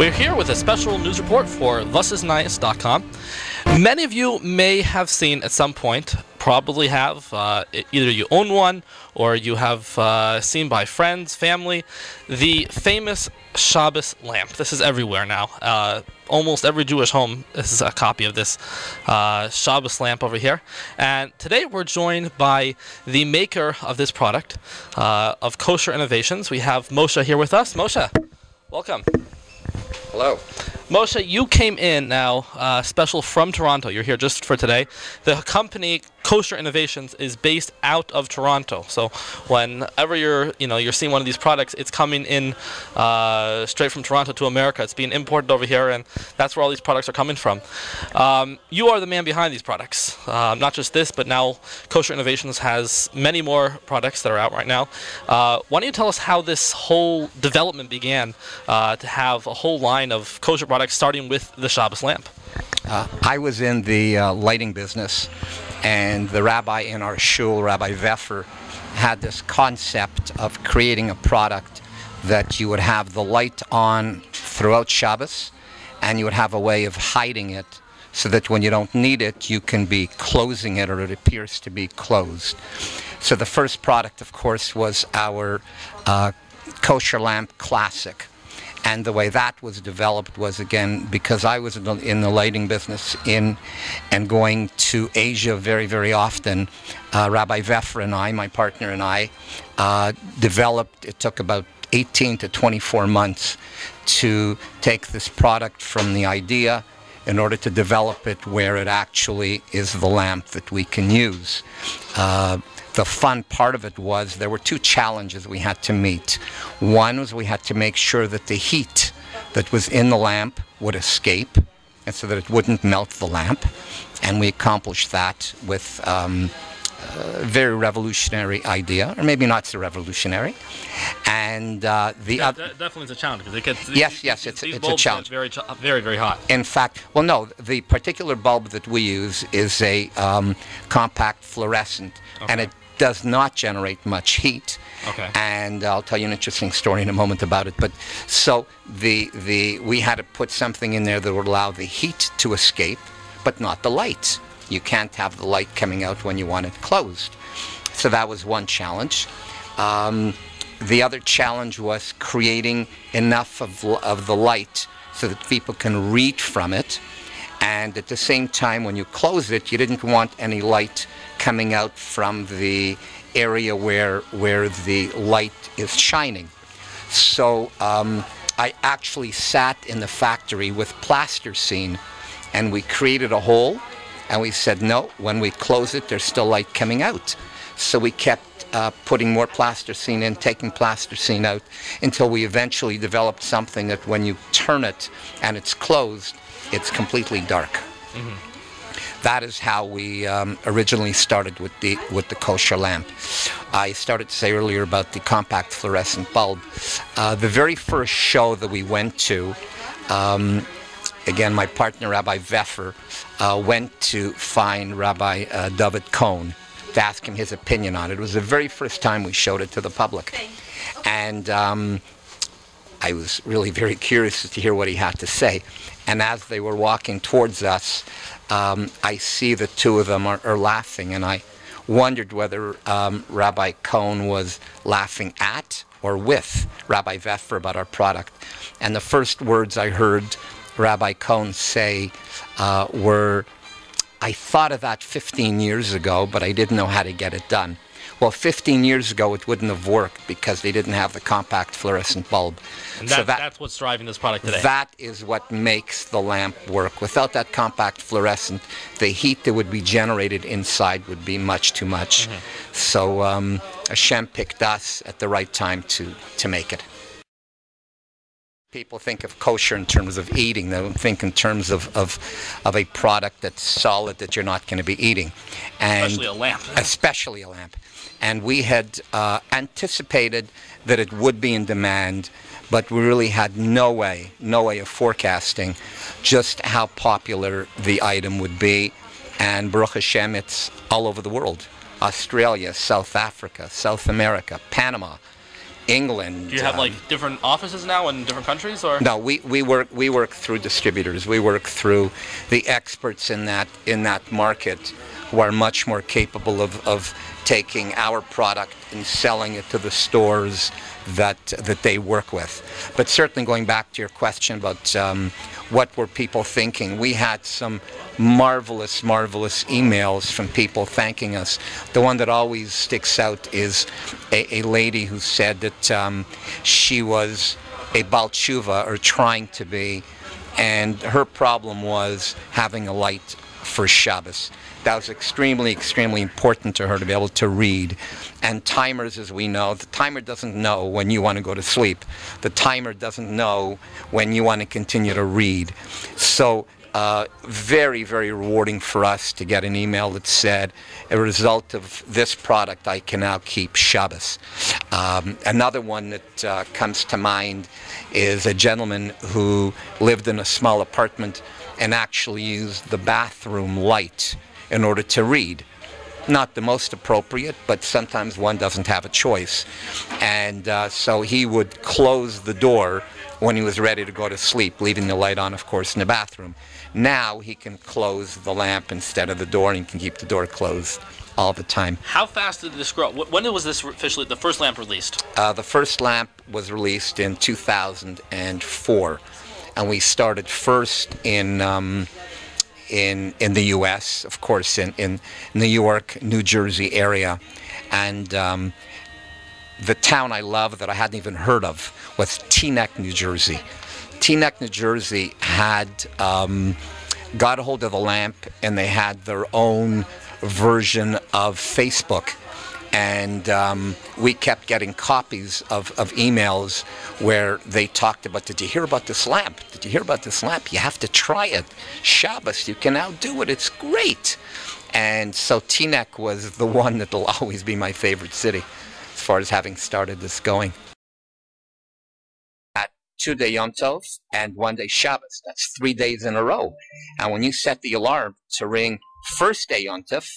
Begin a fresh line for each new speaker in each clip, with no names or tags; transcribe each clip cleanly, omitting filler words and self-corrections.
We're here with a special news report for VusIsNice.com. Many of you may have seen at some point, probably have, either you own one or you have seen by friends, family, the famous Shabbos lamp. This is everywhere now. Almost every Jewish home is a copy of this Shabbos lamp over here. And today we're joined by the maker of this product, of Kosher Innovations. We have Moshe here with us. Moshe, welcome.
Hello.
Moshe, you came in now, special from Toronto. You're here just for today. The company Kosher Innovations is based out of Toronto. So whenever you're seeing one of these products, it's coming in straight from Toronto to America. It's being imported over here, and that's where all these products are coming from. You are the man behind these products. Not just this, but now Kosher Innovations has many more products that are out right now. Why don't you tell us how this whole development began to have a whole line of kosher products, starting with the Shabbos lamp?
I was in the lighting business, and the rabbi in our shul, Rabbi Veffer, had this concept of creating a product that you would have the light on throughout Shabbos, and you would have a way of hiding it so that when you don't need it, you can be closing it, or it appears to be closed. So the first product, of course, was our Kosher Lamp Classic. And the way that was developed was, again, because I was in the lighting business and going to Asia very, very often. Rabbi Veffer and I, my partner and I, developed, it took about 18 to 24 months to take this product from the idea in order to develop it where it actually is the lamp that we can use. The fun part of it was there were two challenges we had to meet. One was we had to make sure that the heat that was in the lamp would escape, and so that it wouldn't melt the lamp. And we accomplished that with a very revolutionary idea, or maybe not so revolutionary. And
definitely it's a challenge, because it gets
it's a challenge.
Very, very, very hot.
In fact, well, no, the particular bulb that we use is a compact fluorescent, and it does not generate much heat.
Okay.
And I'll tell you an interesting story in a moment about it. But so we had to put something in there that would allow the heat to escape, but not the light. You can't have the light coming out when you want it closed. So that was one challenge. The other challenge was creating enough of the light so that people can read from it. And at the same time, when you close it, you didn't want any light coming out from the area where the light is shining. So I actually sat in the factory with plasticine, and we created a hole, and we said, no, when we close it, there's still light coming out. So we kept putting more plasticine in, taking plasticine out, until we eventually developed something that when you turn it and it's closed, it's completely dark. Mm-hmm. That is how we originally started with the kosher lamp. I started to say earlier about the compact fluorescent bulb. The very first show that we went to, again, my partner Rabbi Veffer went to find Rabbi David Cohn to ask him his opinion on it. It was the very first time we showed it to the public, and I was really very curious to hear what he had to say. And as they were walking towards us, I see the two of them are laughing, and I wondered whether Rabbi Cohn was laughing at or with Rabbi Veffer about our product. And the first words I heard Rabbi Cohn say were, I thought of that 15 years ago, but I didn't know how to get it done. Well, 15 years ago, it wouldn't have worked because they didn't have the compact fluorescent bulb.
And that's what's driving this product today.
That is what makes the lamp work. Without that compact fluorescent, the heat that would be generated inside would be much too much. Mm-hmm. So Hashem picked us at the right time to make it. People think of kosher in terms of eating. They don't think in terms of a product that's solid that you're not going to be eating. And
especially a lamp.
Especially a lamp. And we had anticipated that it would be in demand, but we really had no way of forecasting just how popular the item would be. And Baruch Hashem, it's all over the world. Australia, South Africa, South America, Panama, England.
Do you have like different offices now in different countries, or?
No, we work through distributors. We work through the experts in that market, who are much more capable of taking our product and selling it to the stores that they work with. But certainly, going back to your question about what were people thinking, we had some marvelous emails from people thanking us. The one that always sticks out is a lady who said that she was a Baal Tshuva, or trying to be, and her problem was having a light for Shabbos. That was extremely important to her, to be able to read. And timers, as we know, the timer doesn't know when you want to go to sleep. The timer doesn't know when you want to continue to read. So very rewarding for us to get an email that said, a result of this product, I can now keep Shabbos. Another one that comes to mind is a gentleman who lived in a small apartment and actually used the bathroom light in order to read. Not the most appropriate, but sometimes one doesn't have a choice. And so he would close the door when he was ready to go to sleep, leaving the light on, of course, in the bathroom. Now he can close the lamp instead of the door, and he can keep the door closed all the time.
How fast did this grow? When was this officially, the first lamp released?
The first lamp was released in 2004, and we started first in the U.S., of course, in New York, New Jersey area, and the town I love that I hadn't even heard of was Teaneck, New Jersey. Teaneck, New Jersey had got a hold of the lamp, and they had their own version of Facebook. And we kept getting copies of emails where they talked about, did you hear about this lamp? Did you hear about this lamp? You have to try it. Shabbos, you can now do it. It's great. And so Teaneck was the one that will always be my favorite city as far as having started this going. At 2-day Yom Tov and 1-day Shabbos, that's 3 days in a row. And when you set the alarm to ring first day Yom Tov,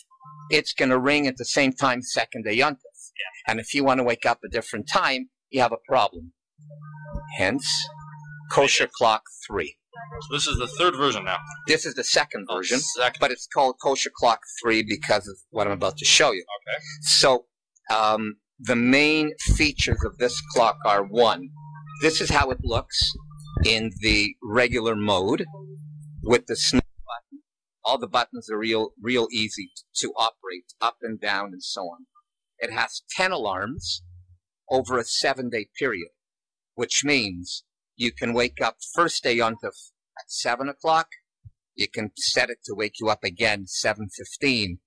it's going to ring at the same time second day Yom Tov. Yeah. And if you want to wake up a different time, you have a problem. Hence, Kosher Clock 3.
So this is the third version now.
This is the second version, but it's called Kosher Clock 3 because of what I'm about to show you.
Okay.
So, the main features of this clock are, one, this is how it looks in the regular mode with the snooze button. All the buttons are real easy to operate, up and down and so on. It has 10 alarms over a 7-day period, which means you can wake up first day Yom Tov at 7 o'clock. You can set it to wake you up again 7:15.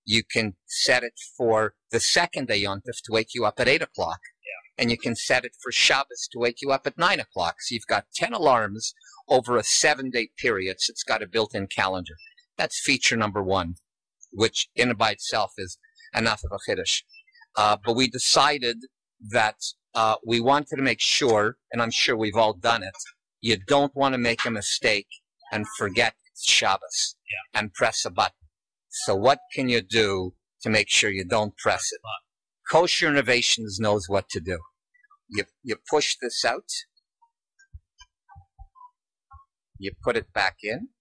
You can set it for the second day Yom Tov to wake you up at 8 o'clock. Yeah. And you can set it for Shabbos to wake you up at 9 o'clock. So you've got 10 alarms over a 7-day period. So it's got a built-in calendar. That's feature number one, which in and by itself is enough of a chiddush. But we decided that we wanted to make sure, and I'm sure we've all done it, you don't want to make a mistake and forget it's Shabbos and press a button. So what can you do to make sure you don't press it? Kosher Innovations knows what to do. You push this out. You put it back in.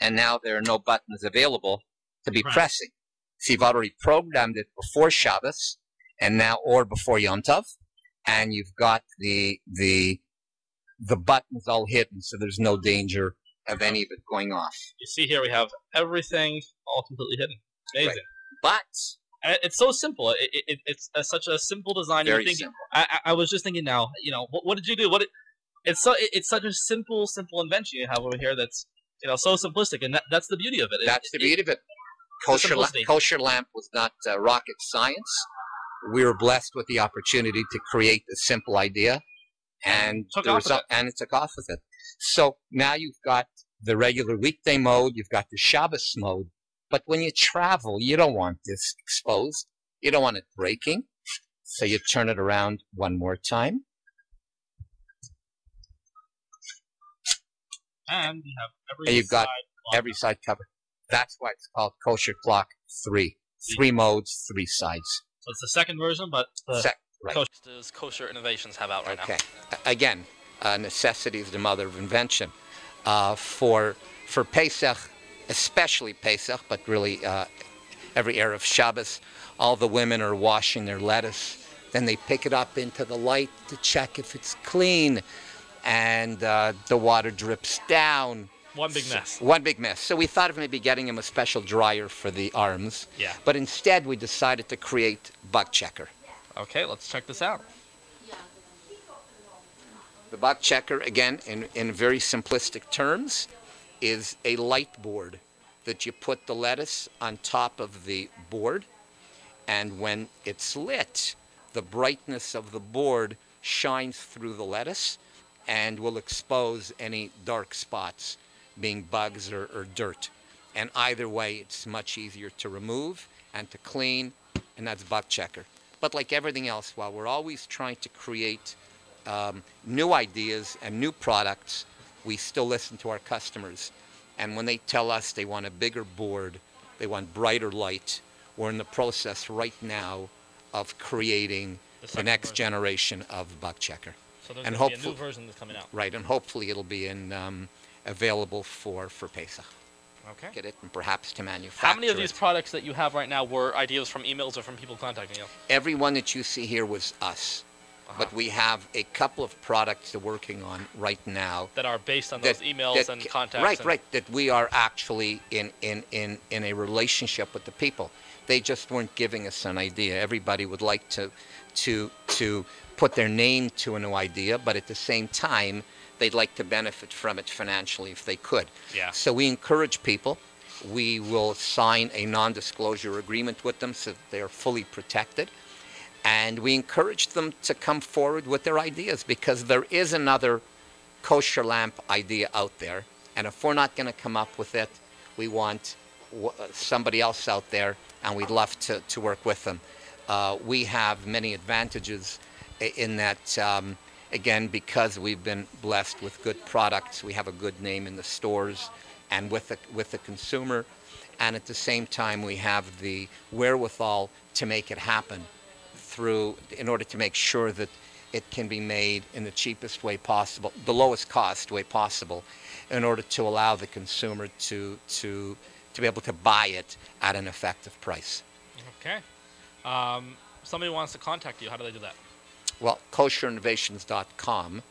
And now there are no buttons available to be pressing. So you've already programmed it before Shabbos, and now, or before Yom Tov, and you've got the buttons all hidden, so there's no danger of any of it going off.
You see here we have everything all completely hidden. Amazing.
Right.
But it's so simple. It's such a simple design.
Very simple.
I was just thinking now. What did you do? It's such a simple invention you have over here. That's so simplistic, and that's the beauty of it.
That's the beauty of it. Kosher Lamp was not rocket science. We were blessed with the opportunity to create a simple idea, and it took off with it. So now you've got the regular weekday mode, you've got the Shabbos mode, but when you travel, you don't want this exposed. You don't want it breaking. So you turn it around one more time.
And you have
you've got every side covered. That's why it's called Kosher Clock 3. 3 modes, 3 sides.
So it's the second version, but the
Right.
Kosher Innovations have out right now.
Okay. Again, necessity is the mother of invention. For Pesach, especially Pesach, but really every Erev Shabbos, all the women are washing their lettuce. Then they pick it up into the light to check if it's clean, and the water drips down.
One big mess.
One big mess. So we thought of maybe getting him a special dryer for the arms.
Yeah.
But instead, we decided to create Bug Checker.
Okay, let's check this out.
The Bug Checker, again, in very simplistic terms, is a light board that you put the lettuce on top of the board, and when it's lit, the brightness of the board shines through the lettuce and will expose any dark spots, being bugs or dirt. And either way, it's much easier to remove and to clean, and that's Bug Checker. But like everything else, while we're always trying to create new ideas and new products, we still listen to our customers. And when they tell us they want a bigger board, they want brighter light, we're in the process right now of creating the next generation of Bug Checker.
So there's going to be a new version that's coming out.
Right, and hopefully it'll be available for Pesach.
Okay.
Get it, and perhaps to manufacture.
How many of these products that you have right now were ideas from emails or from people contacting you?
Every one that you see here was us. But we have a couple of products we're working on right now
that are based on those emails and contacts.
Right. That we are actually in a relationship with the people. They just weren't giving us an idea. Everybody would like to put their name to a new idea, but at the same time, they'd like to benefit from it financially if they could.
Yeah.
So we encourage people. We will sign a non-disclosure agreement with them so that they are fully protected. And we encourage them to come forward with their ideas, because there is another kosher lamp idea out there. And if we're not going to come up with it, we want somebody else out there, and we'd love to work with them. We have many advantages in that, again, because we've been blessed with good products, we have a good name in the stores and with the consumer. And at the same time, we have the wherewithal to make it happen in order to make sure that it can be made in the cheapest way possible, the lowest cost way possible, in order to allow the consumer to be able to buy it at an effective price.
Okay. Somebody wants to contact you. How do they do that?
Well, kosherinnovations.com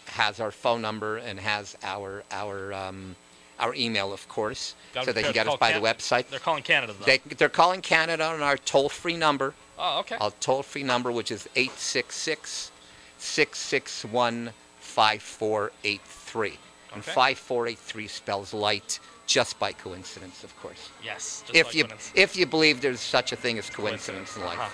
has our phone number and has our email, of course, so they can get us by the website.
They're calling Canada, though.
They're calling Canada on our toll-free number.
Oh, okay.
Our toll-free number, which is 866-661-5483. And 5483 spells light just by coincidence, of course.
Yes, just
if
by coincidence.
If you believe there's such a thing as coincidence in life.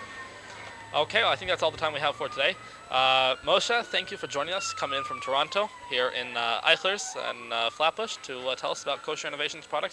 Okay, well, I think that's all the time we have for today. Moshe, thank you for joining us, coming in from Toronto, here in Eichler's and Flatbush, to tell us about Kosher Innovations products.